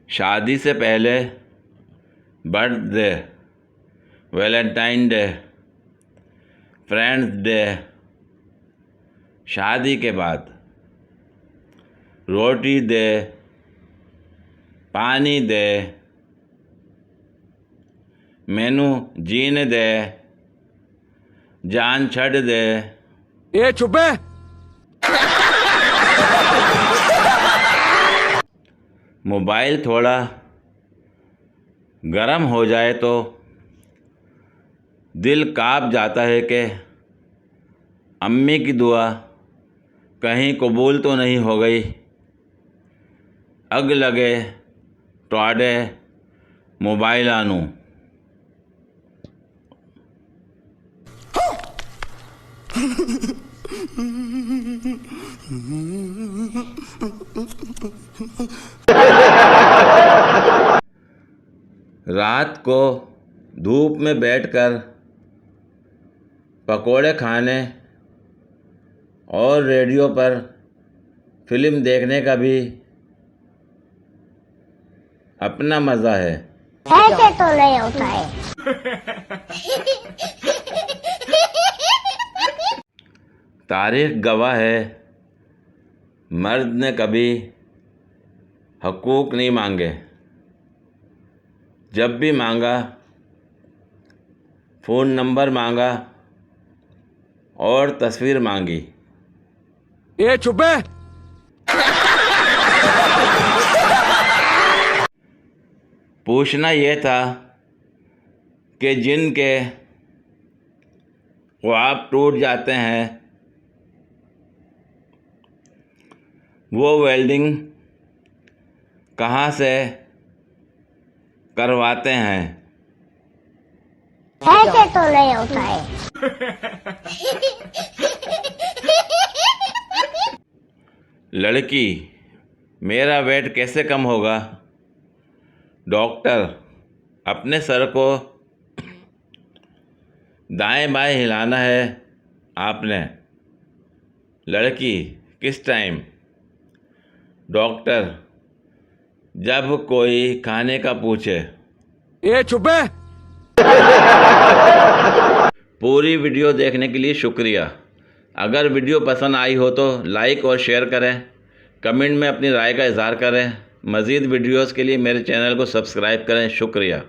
शादी से पहले birthday, Valentine day, friends day. शादी के बाद रोटी दे, पानी दे, मैनू जीने दे, जान छड़ दे। ए चुप है। मोबाइल थोड़ा गरम हो जाए तो दिल काँप जाता है कि अम्मी की दुआ कहीं कबूल तो नहीं हो गई। अग लगे टोड़े मोबाइल आनू। रात को धूप में बैठकर पकोड़े खाने और रेडियो पर फिल्म देखने का भी अपना मज़ा है। ऐसे तो नहीं होता है। तारीख गवाह है, मर्द ने कभी हकूक़ नहीं मांगे। जब भी मांगा फ़ोन नंबर मांगा और तस्वीर मांगी। ए चुप है। पूछना यह था कि जिनके ख्वाब टूट जाते हैं वो वेल्डिंग कहाँ से करवाते हैं। ऐसे तो नहीं होता है। लड़की, मेरा वेट कैसे कम होगा? डॉक्टर, अपने सर को दाएं बाएं हिलाना है आपने। लड़की, किस टाइम? डॉक्टर, जब कोई खाने का पूछे। ए चुप है। पूरी वीडियो देखने के लिए शुक्रिया। अगर वीडियो पसंद आई हो तो लाइक और शेयर करें, कमेंट में अपनी राय का इज़हार करें। मज़ीद वीडियोस के लिए मेरे चैनल को सब्सक्राइब करें। शुक्रिया।